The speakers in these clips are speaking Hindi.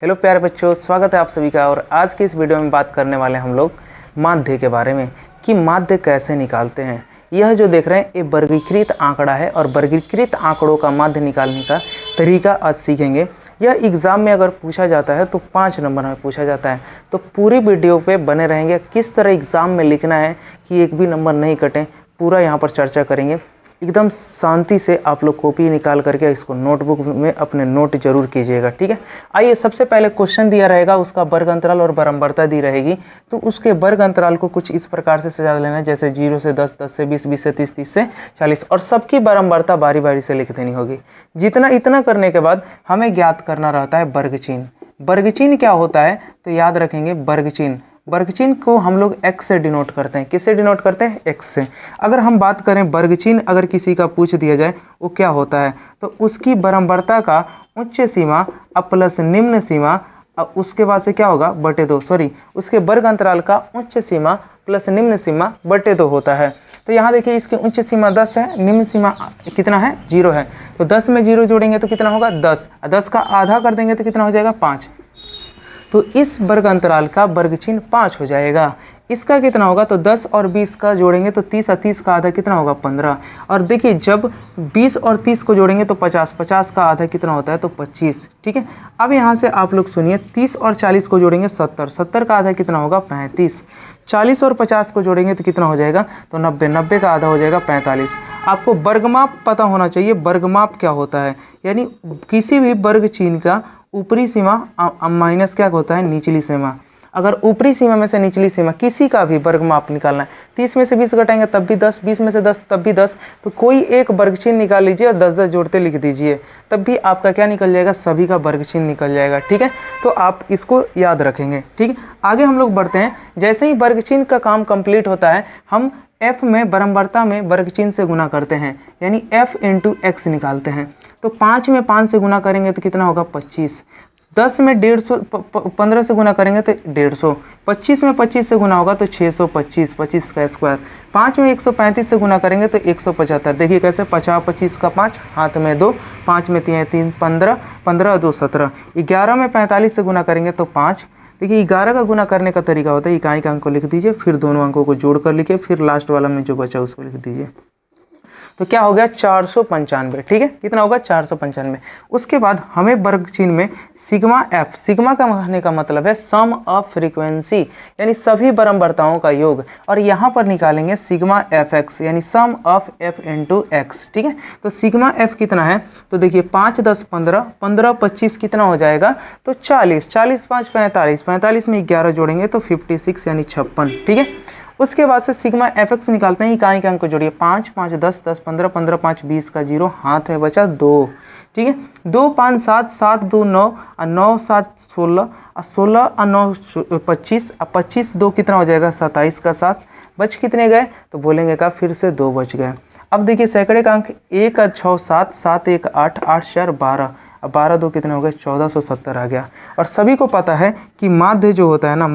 हेलो प्यारे बच्चों, स्वागत है आप सभी का। और आज की इस वीडियो में बात करने वाले हैं हम लोग माध्य के बारे में कि माध्य कैसे निकालते हैं। यह जो देख रहे हैं ये वर्गीकृत आंकड़ा है और वर्गीकृत आंकड़ों का माध्य निकालने का तरीका आज सीखेंगे। यह एग्ज़ाम में अगर पूछा जाता है तो 5 नंबर में पूछा जाता है, तो पूरी वीडियो पे बने रहेंगे। किस तरह एग्ज़ाम में लिखना है कि एक भी नंबर नहीं कटें, पूरा यहाँ पर चर्चा करेंगे। एकदम शांति से आप लोग कॉपी निकाल करके इसको नोटबुक में अपने नोट जरूर कीजिएगा, ठीक है। आइए, सबसे पहले क्वेश्चन दिया रहेगा, उसका वर्ग अंतराल और बारंबारता दी रहेगी। तो उसके वर्ग अंतराल को कुछ इस प्रकार से सजा लेना है, जैसे 0 से 10, 10 से 20, 20 से 30, 30 से 40, और सबकी बारंबारता बारी बारी से लिख देनी होगी। इतना करने के बाद हमें ज्ञात करना रहता है वर्ग चिन्ह। वर्ग चिन्ह क्या होता है तो याद रखेंगे, वर्ग चिन्ह को हम लोग x से डिनोट करते हैं। किससे डिनोट करते हैं? x से। अगर हम बात करें वर्ग चिन्ह अगर किसी का पूछ दिया जाए वो क्या होता है, तो उसकी बारंबारता का उच्च सीमा प्लस निम्न सीमा, उसके बाद से क्या होगा बटे 2, उसके वर्ग अंतराल का उच्च सीमा प्लस निम्न सीमा बटे 2 होता है। तो यहाँ देखिए, इसकी उच्च सीमा 10 है, निम्न सीमा कितना है? 0 है। तो 10 में 0 जोड़ेंगे तो कितना होगा? 10। 10 का आधा कर देंगे तो कितना हो जाएगा? 5। तो इस वर्ग अंतराल का वर्ग चिन्ह 5 हो जाएगा। इसका कितना होगा? तो 10 और 20 का जोड़ेंगे तो 30, और 30 का आधा कितना होगा? 15। और देखिए, जब 20 और 30 को जोड़ेंगे तो 50, 50 का आधा कितना होता है? तो 25, ठीक है। अब यहाँ से आप लोग सुनिए, 30 और 40 को जोड़ेंगे 70, 70 का आधा कितना होगा? 35। 40 और 50 को जोड़ेंगे तो कितना हो जाएगा? तो 90, 90 का आधा हो जाएगा 45। आपको वर्गमाप पता होना चाहिए। वर्गमाप क्या होता है? यानी किसी भी वर्ग चिन्ह का ऊपरी सीमा माइनस क्या होता है? निचली सीमा। अगर ऊपरी सीमा में से निचली सीमा किसी का भी वर्गमाप निकालना है, 30 में से 20 घटाएंगे तब भी 10, 20 में से 10 तब भी 10, तो कोई एक वर्ग चिन्ह निकाल लीजिए और 10 10 जोड़ते लिख दीजिए, तब भी आपका क्या निकल जाएगा? सभी का वर्ग चिन्ह निकल जाएगा, ठीक है। तो आप इसको याद रखेंगे, ठीक है। आगे हम लोग बढ़ते हैं। जैसे ही वर्ग चिन्ह का काम कंप्लीट होता है, हम f में बारंबारता में वर्ग चिन्ह से गुना करते हैं, यानी f इंटू x निकालते हैं। तो 5 में 5 से गुना करेंगे तो कितना होगा? 25। 10 में 150, 15 से गुना करेंगे तो 150। 25 में 25 से गुना होगा तो 625, 25 का स्क्वायर। 5 में 135 से गुना करेंगे तो 175। देखिए कैसे, 50, 25 का 5, हाथ में 2, 5 में 3, 15, 15 2 17। 11 में 45 से गुना करेंगे तो 5। देखिए, 11 का गुना करने का तरीका होता है, इकाई का अंक को लिख दीजिए, फिर दोनों अंकों को जोड़ कर लिखिए, फिर लास्ट वाला में जो बचा उसको लिख दीजिए। तो क्या हो गया? 495, ठीक है। कितना होगा? 495। उसके बाद हमें वर्ग चिन्ह में सिग्मा एफ, सिग्मा का कहने का मतलब है सम ऑफ फ्रीक्वेंसी, यानी सभी बारंबारताओं का योग, और यहाँ पर निकालेंगे सिग्मा एफ एक्स, यानी सम ऑफ एफ इंटू एक्स, ठीक है। तो सिग्मा एफ कितना है? तो देखिए, 5 10 15, 15 25 कितना हो जाएगा? तो 40, 40 5 45, 45 में 11 जोड़ेंगे तो 56, यानी 56, ठीक है। उसके बाद से सिग्मा एफ एक्स निकालते हैं, इकाई के अंक को जोड़िए। 5 5 10 10 15, 15 5 20 का 0, हाथ में बचा 2, ठीक है। 2 5 7, 7 2 9, और 9 7 16, और 16 और 9 25, और 25 2 कितना हो जाएगा? 27 का 7। बच कितने गए? तो बोलेंगे का फिर से 2 बच गए। अब देखिए, सैकड़े का अंक 1 6 7, 7 1 8, 8 4 12, अब 12 2 कितने हो गए? 1470 आ गया। और सभी को पता है कि माध्य जो होता है ना,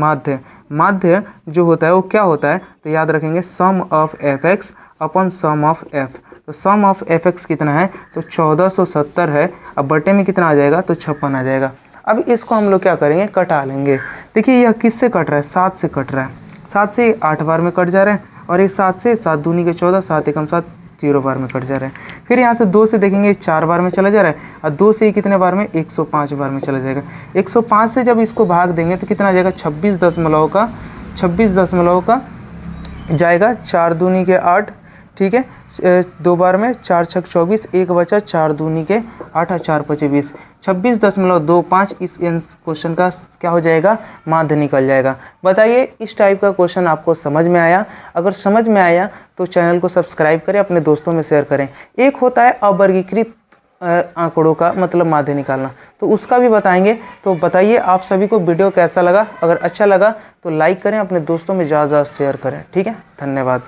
माध्य जो होता है वो क्या होता है, तो याद रखेंगे sum of F X upon sum of F. तो सम ऑफ एफ एक्स कितना है? तो 1470 है। अब बटे में कितना आ जाएगा? तो 56 आ जाएगा। अब इसको हम लोग क्या करेंगे? कटा लेंगे। देखिए, यह किससे कट रहा है? 7 से कट रहा है। 7 से 8 बार में कट जा रहे हैं, और ये 7 से 7 दूनी के 14, 7 एकम 7, 0 बार में कट जा रहे हैं। फिर यहाँ से 2 से देखेंगे 4 बार में चला जा रहा है, और 2 से कितने बार में? 105 बार में चला जाएगा। 105 से जब इसको भाग देंगे तो कितना आ जाएगा? 26 दशमलव का जाएगा, 4 दूनी के 8, ठीक है। 2 बार में 4 6 24, 1 बचा, 4 दूनी के 8 और 4 5 20, 26.25। इस क्वेश्चन का क्या हो जाएगा? माध्य निकल जाएगा। बताइए, इस टाइप का क्वेश्चन आपको समझ में आया? अगर समझ में आया तो चैनल को सब्सक्राइब करें, अपने दोस्तों में शेयर करें। एक होता है अवर्गीकृत आंकड़ों का मतलब माध्य निकालना, तो उसका भी बताएंगे। तो बताइए आप सभी को वीडियो कैसा लगा? अगर अच्छा लगा तो लाइक करें, अपने दोस्तों में ज़्यादा शेयर करें, ठीक है। धन्यवाद।